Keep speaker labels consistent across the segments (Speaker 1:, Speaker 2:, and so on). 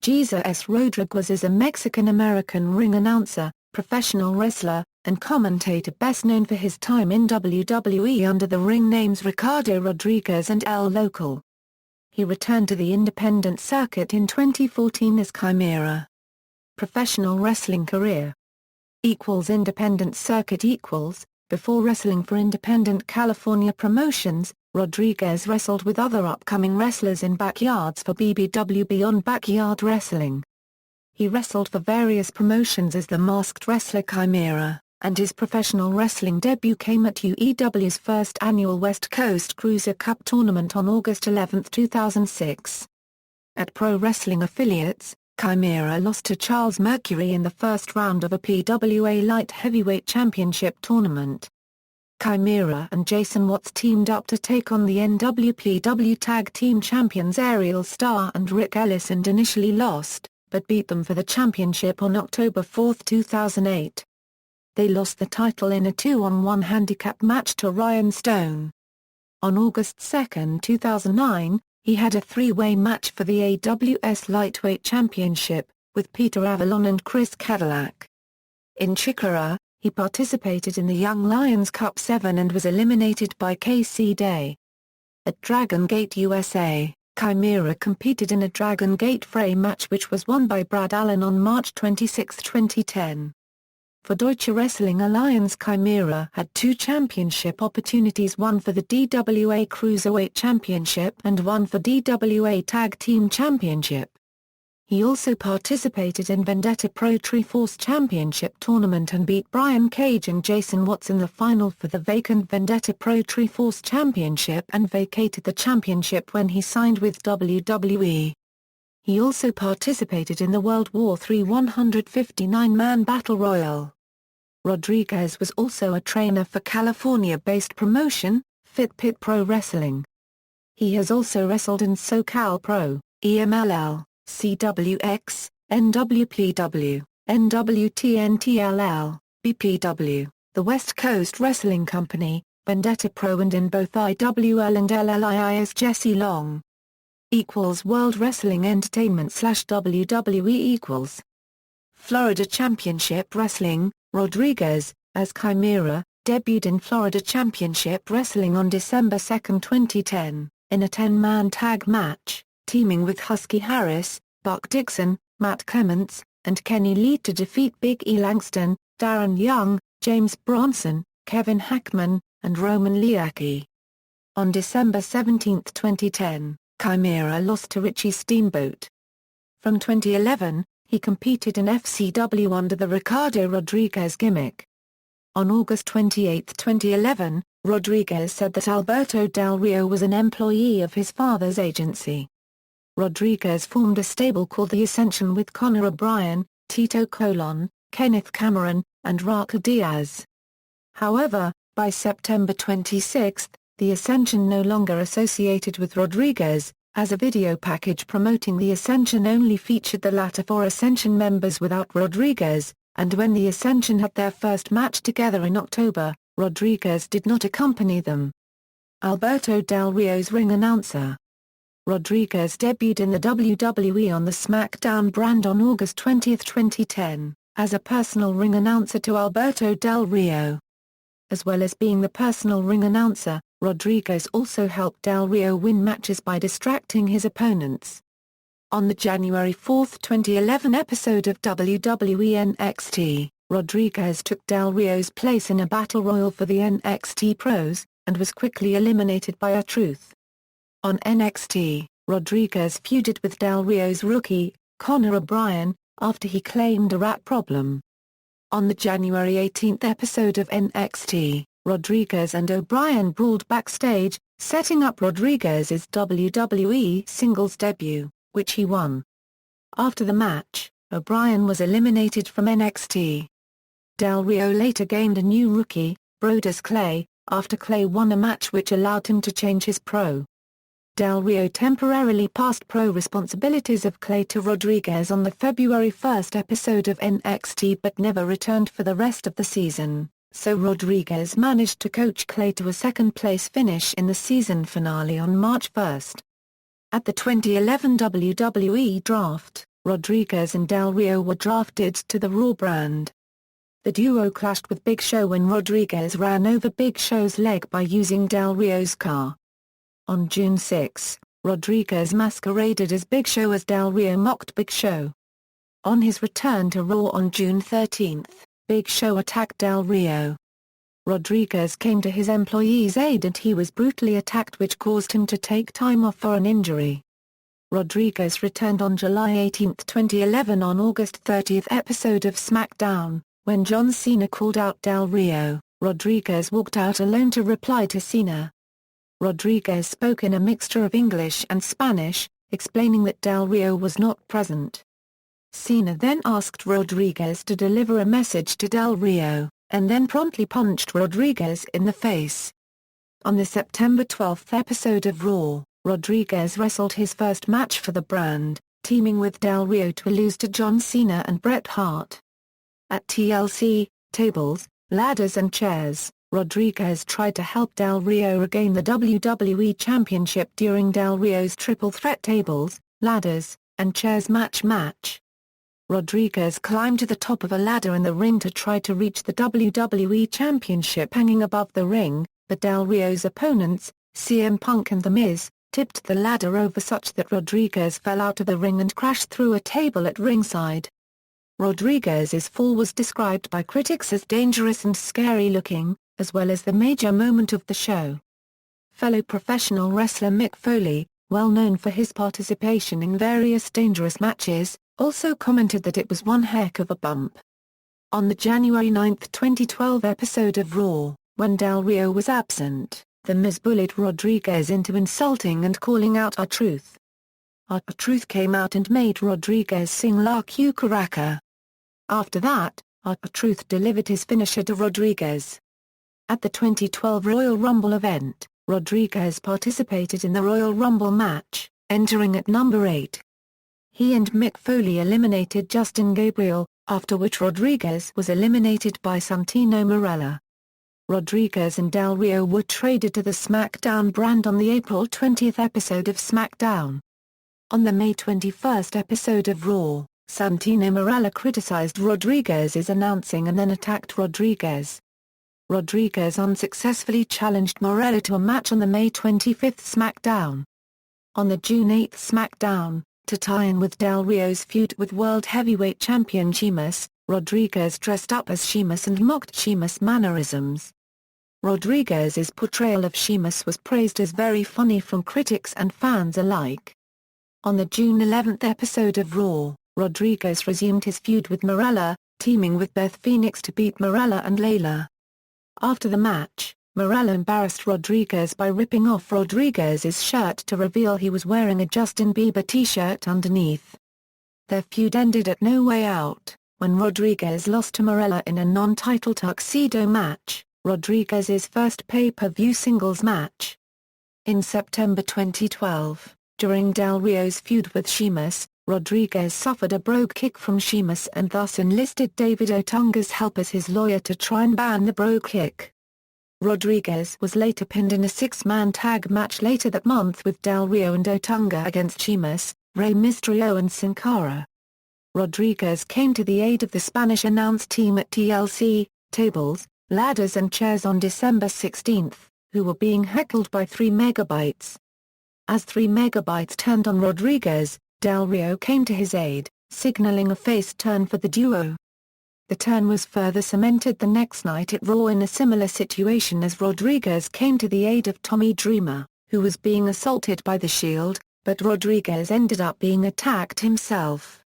Speaker 1: Jesús Rodríguez is a Mexican-American ring announcer, professional wrestler, and commentator best known for his time in WWE under the ring names Ricardo Rodriguez and El Local. He returned to the independent circuit in 2014 as Chimaera. Professional wrestling career Independent circuit Before wrestling for independent California promotions, Rodriguez wrestled with other upcoming wrestlers in backyards for BBW Beyond Backyard Wrestling. He wrestled for various promotions as the masked wrestler Chimaera, and his professional wrestling debut came at UEW's first annual West Coast Cruiser Cup tournament on August 11, 2006. At Pro Wrestling Affiliates, Chimaera lost to Charles Mercury in the first round of a PWA Light Heavyweight Championship tournament. Chimaera and Jason Watts teamed up to take on the NWPW Tag Team Champions Ariel Starr and Rick Ellis and initially lost, but beat them for the championship on October 4, 2008. They lost the title in a 2-on-1 handicap match to Ryan Stone. On August 2, 2009, he had a three-way match for the AWS Lightweight Championship, with Peter Avalon and Chris Cadillac. In Chimaera, he participated in the Young Lions Cup 7 and was eliminated by KC Day. At Dragon Gate USA, Chimaera competed in a Dragon Gate Fray match which was won by Brad Allen on March 26, 2010. For Deutsche Wrestling Alliance, Chimaera had two championship opportunities, one for the DWA Cruiserweight Championship and one for DWA Tag Team Championship. He also participated in Vendetta Pro Triforce Championship Tournament and beat Brian Cage and Jason Watts in the final for the vacant Vendetta Pro Triforce Championship and vacated the championship when he signed with WWE. He also participated in the World War III 159-man Battle Royal. Rodriguez was also a trainer for California-based promotion, Fit Pit Pro Wrestling. He has also wrestled in SoCal Pro, EMLL, CWX, NWPW, NWTNTLL, BPW, the West Coast Wrestling Company, Vendetta Pro and in both IWL and LLII as Jesse Long. World Wrestling Entertainment /WWE Florida Championship Wrestling, Rodriguez, as Chimaera, debuted in Florida Championship Wrestling on December 2, 2010, in a 10-man tag match, teaming with Husky Harris, Buck Dixon, Matt Clements, and Kenny Lee to defeat Big E Langston, Darren Young, James Bronson, Kevin Hackman, and Roman Liaki. On December 17, 2010, Chimaera lost to Richie Steamboat. From 2011, he competed in FCW under the Ricardo Rodriguez gimmick. On August 28, 2011, Rodriguez said that Alberto Del Rio was an employee of his father's agency. Rodriguez formed a stable called The Ascension with Conor O'Brien, Tito Colon, Kenneth Cameron, and Raquel Diaz. However, by September 26, The Ascension no longer associated with Rodriguez, as a video package promoting The Ascension only featured the latter four Ascension members without Rodriguez, and when The Ascension had their first match together in October, Rodriguez did not accompany them. Alberto Del Rio's ring announcer. Rodriguez debuted in the WWE on the SmackDown brand on August 20, 2010, as a personal ring announcer to Alberto Del Rio. As well as being the personal ring announcer, Rodriguez also helped Del Rio win matches by distracting his opponents. On the January 4, 2011 episode of WWE NXT, Rodriguez took Del Rio's place in a battle royal for the NXT Pros, and was quickly eliminated by R-Truth. On NXT, Rodriguez feuded with Del Rio's rookie, Conor O'Brien, after he claimed a rat problem. On the January 18 episode of NXT, Rodriguez and O'Brien brawled backstage, setting up Rodriguez's WWE singles debut, which he won. After the match, O'Brien was eliminated from NXT. Del Rio later gained a new rookie, Brodus Clay, after Clay won a match which allowed him to change his pro. Del Rio temporarily passed pro responsibilities of Clay to Rodriguez on the February 1 episode of NXT but never returned for the rest of the season, so Rodriguez managed to coach Clay to a second-place finish in the season finale on March 1. At the 2011 WWE Draft, Rodriguez and Del Rio were drafted to the Raw brand. The duo clashed with Big Show when Rodriguez ran over Big Show's leg by using Del Rio's car. On June 6, Rodriguez masqueraded as Big Show as Del Rio mocked Big Show. On his return to Raw on June 13, Big Show attacked Del Rio. Rodriguez came to his employee's aid and he was brutally attacked, which caused him to take time off for an injury. Rodriguez returned on July 18, 2011 on August 30 episode of SmackDown. When John Cena called out Del Rio, Rodriguez walked out alone to reply to Cena. Rodriguez spoke in a mixture of English and Spanish, explaining that Del Rio was not present. Cena then asked Rodriguez to deliver a message to Del Rio, and then promptly punched Rodriguez in the face. On the September 12 episode of Raw, Rodriguez wrestled his first match for the brand, teaming with Del Rio to lose to John Cena and Bret Hart. At TLC, Tables, Ladders and Chairs, Rodriguez tried to help Del Rio regain the WWE Championship during Del Rio's Triple Threat Tables, Ladders, and Chairs match. Rodriguez climbed to the top of a ladder in the ring to try to reach the WWE Championship hanging above the ring, but Del Rio's opponents, CM Punk and The Miz, tipped the ladder over such that Rodriguez fell out of the ring and crashed through a table at ringside. Rodriguez's fall was described by critics as dangerous and scary-looking, as well as the major moment of the show. Fellow professional wrestler Mick Foley, well known for his participation in various dangerous matches, also commented that it was one heck of a bump. On the January 9, 2012 episode of Raw, when Del Rio was absent, The Miz bullied Rodriguez into insulting and calling out R-Truth. R-Truth came out and made Rodriguez sing La Cucaracha. After that, R-Truth delivered his finisher to Rodriguez. At the 2012 Royal Rumble event, Rodriguez participated in the Royal Rumble match, entering at number 8. He and Mick Foley eliminated Justin Gabriel, after which Rodriguez was eliminated by Santino Marella. Rodriguez and Del Rio were traded to the SmackDown brand on the April 20 episode of SmackDown. On the May 21 episode of Raw, Santino Marella criticized Rodriguez's announcing and then attacked Rodriguez. Rodriguez unsuccessfully challenged Marella to a match on the May 25 SmackDown. On the June 8 SmackDown, to tie in with Del Rio's feud with World Heavyweight Champion Sheamus, Rodriguez dressed up as Sheamus and mocked Sheamus' mannerisms. Rodriguez's portrayal of Sheamus was praised as very funny from critics and fans alike. On the June 11 episode of Raw, Rodriguez resumed his feud with Marella, teaming with Beth Phoenix to beat Marella and Layla. After the match, Marella embarrassed Rodriguez by ripping off Rodriguez's shirt to reveal he was wearing a Justin Bieber t-shirt underneath. Their feud ended at No Way Out, when Rodriguez lost to Marella in a non-title tuxedo match, Rodriguez's first pay-per-view singles match. In September 2012, during Del Rio's feud with Sheamus, Rodriguez suffered a brogue kick from Sheamus and thus enlisted David Otunga's help as his lawyer to try and ban the brogue kick. Rodriguez was later pinned in a six-man tag match later that month with Del Rio and Otunga against Sheamus, Rey Mysterio and Sin Cara. Rodriguez came to the aid of the Spanish announce team at TLC, Tables, Ladders and Chairs on December 16, who were being heckled by 3 Megabytes. As 3 Megabytes turned on Rodriguez, Del Rio came to his aid, signaling a face turn for the duo. The turn was further cemented the next night at Raw in a similar situation as Rodriguez came to the aid of Tommy Dreamer, who was being assaulted by The Shield, but Rodriguez ended up being attacked himself.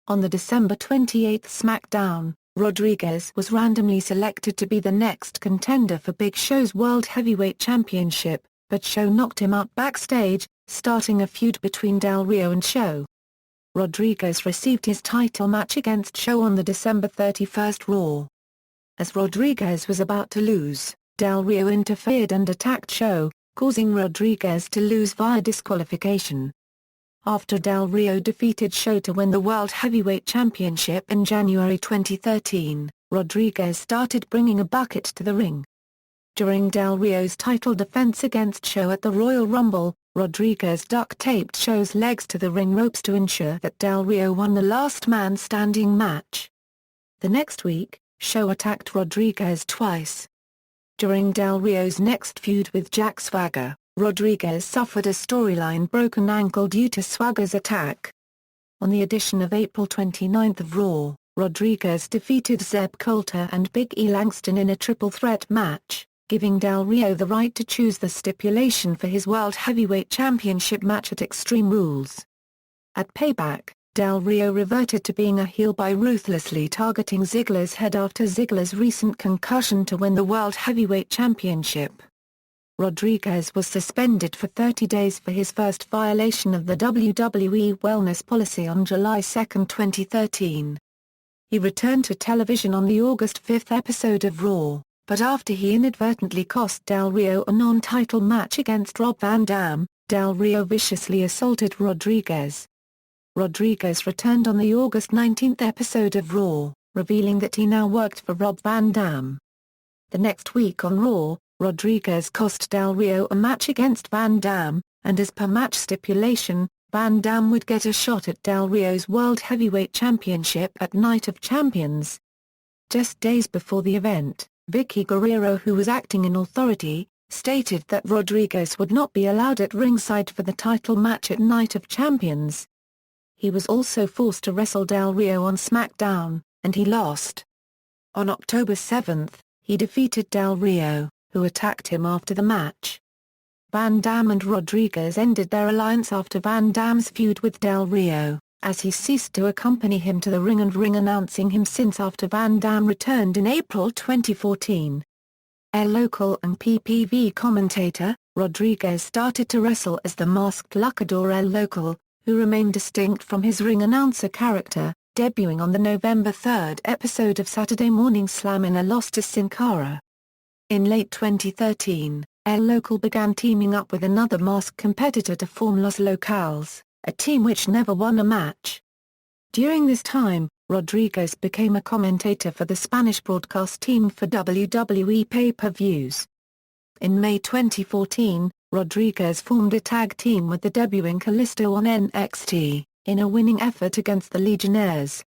Speaker 1: On the December 28 SmackDown, Rodriguez was randomly selected to be the next contender for Big Show's World Heavyweight Championship, but Show knocked him out backstage, starting a feud between Del Rio and Show. Rodriguez received his title match against Show on the December 31 Raw. As Rodriguez was about to lose, Del Rio interfered and attacked Show, causing Rodriguez to lose via disqualification. After Del Rio defeated Show to win the World Heavyweight Championship in January 2013, Rodriguez started bringing a bucket to the ring. During Del Rio's title defense against Show at the Royal Rumble, Rodriguez duct-taped Show's legs to the ring ropes to ensure that Del Rio won the last man standing match. The next week, Show attacked Rodriguez twice. During Del Rio's next feud with Jack Swagger, Rodriguez suffered a storyline broken ankle due to Swagger's attack. On the edition of April 29 of Raw, Rodriguez defeated Zeb Colter and Big E Langston in a triple threat match, giving Del Rio the right to choose the stipulation for his World Heavyweight Championship match at Extreme Rules. At Payback, Del Rio reverted to being a heel by ruthlessly targeting Ziggler's head after Ziggler's recent concussion to win the World Heavyweight Championship. Rodriguez was suspended for 30 days for his first violation of the WWE Wellness Policy on July 2, 2013. He returned to television on the August 5 episode of Raw, but after he inadvertently cost Del Rio a non-title match against Rob Van Dam, Del Rio viciously assaulted Rodriguez. Rodriguez returned on the August 19 episode of Raw, revealing that he now worked for Rob Van Dam. The next week on Raw, Rodriguez cost Del Rio a match against Van Dam, and as per match stipulation, Van Dam would get a shot at Del Rio's World Heavyweight Championship at Night of Champions. Just days before the event, Vicky Guerrero, who was acting in authority, stated that Rodriguez would not be allowed at ringside for the title match at Night of Champions. He was also forced to wrestle Del Rio on SmackDown, and he lost. On October 7, he defeated Del Rio, who attacked him after the match. Van Dam and Rodriguez ended their alliance after Van Dam's feud with Del Rio, as he ceased to accompany him to the ring and ring announcing him since after Van Dam returned in April 2014. El Local and PPV commentator, Rodriguez started to wrestle as the masked luchador El Local, who remained distinct from his ring announcer character, debuting on the November 3 episode of Saturday Morning Slam in a loss to Sin Cara. In late 2013, El Local began teaming up with another masked competitor to form Los Locals, a team which never won a match. During this time, Rodriguez became a commentator for the Spanish broadcast team for WWE pay-per-views. In May 2014, Rodriguez formed a tag team with the debuting Kalisto on NXT, in a winning effort against the Legionnaires.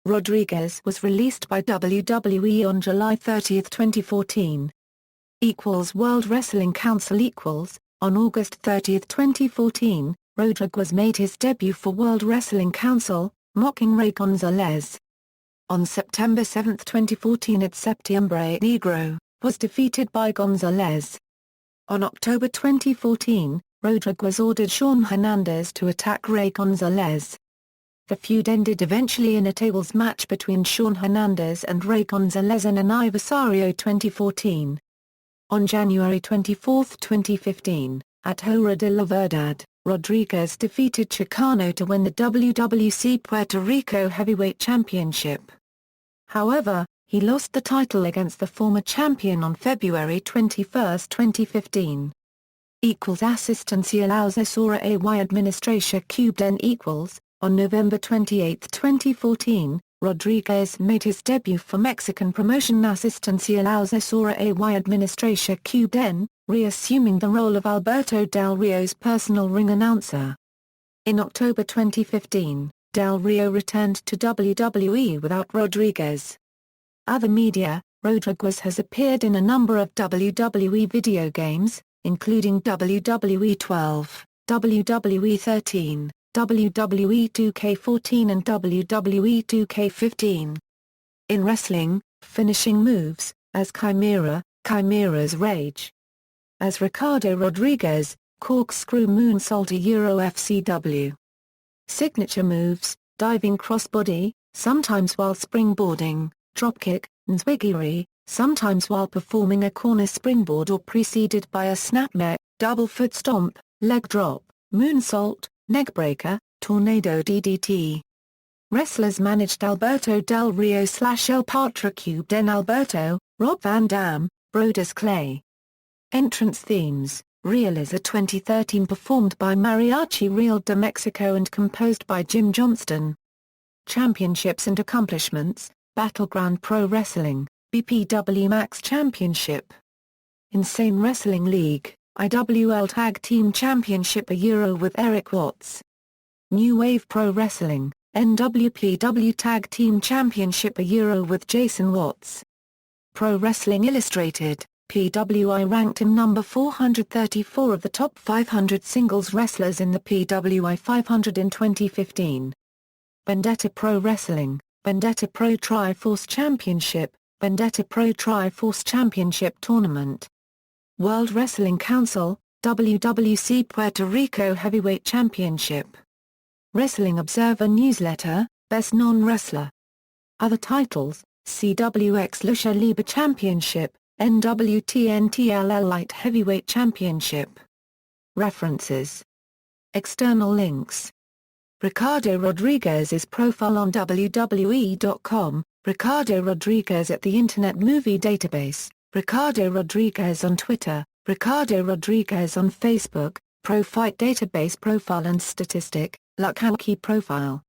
Speaker 1: Rodriguez was released by WWE on July 30, 2014. World Wrestling Council On August 30, 2014, Rodriguez made his debut for World Wrestling Council, mocking Rey Gonzalez. On September 7, 2014 at Septiembre Negro, was defeated by Gonzalez. On October 2014, Rodriguez ordered Shawn Hernandez to attack Rey Gonzalez. The feud ended eventually in a tables match between Shawn Hernandez and Rey Gonzalez in Aniversario 2014. On January 24, 2015, at Hora de la Verdad, Rodriguez defeated Chicano to win the WWC Puerto Rico Heavyweight Championship. However, he lost the title against the former champion on February 21, 2015. Asistencia la asesora y administración Cubden On November 28, 2014, Rodriguez made his debut for Mexican promotion Asistencia la asesora y administración Cubden, reassuming the role of Alberto Del Rio's personal ring announcer. In October 2015, Del Rio returned to WWE without Rodriguez. Other media, Rodriguez has appeared in a number of WWE video games, including WWE 12, WWE 13, WWE 2K14 and WWE 2K15. In wrestling, finishing moves, as Chimaera, Chimera's Rage. As Ricardo Rodriguez, Corkscrew Moonsault FCW. Signature moves, diving crossbody, sometimes while springboarding, dropkick, Nzwigiri, sometimes while performing a corner springboard or preceded by a snapneck, double foot stomp, leg drop, moonsault, neckbreaker, tornado DDT. Wrestlers managed Alberto Del Rio / El Patricube Den Alberto, Rob Van Dam, Brodus Clay. Entrance themes, Real is a 2013 performed by Mariachi Real de Mexico and composed by Jim Johnston. Championships and accomplishments, Battleground Pro Wrestling, BPW Max Championship. Insane Wrestling League, IWL Tag Team Championship a Euro with Eric Watts. New Wave Pro Wrestling, NWPW Tag Team Championship a Euro with Jason Watts. Pro Wrestling Illustrated, PWI ranked him number 434 of the top 500 singles wrestlers in the PWI 500 in 2015. Vendetta Pro Wrestling, Vendetta Pro Triforce Championship, Vendetta Pro Triforce Championship Tournament. World Wrestling Council, WWC Puerto Rico Heavyweight Championship. Wrestling Observer Newsletter, Best Non-Wrestler. Other titles, CWX Lucha Libre Championship, NWTNTLL Light Heavyweight Championship. References. External links. Ricardo Rodriguez's profile on WWE.com, Ricardo Rodriguez at the Internet Movie Database, Ricardo Rodriguez on Twitter, Ricardo Rodriguez on Facebook, Pro Fight Database profile and statistic, Luck Hanky profile.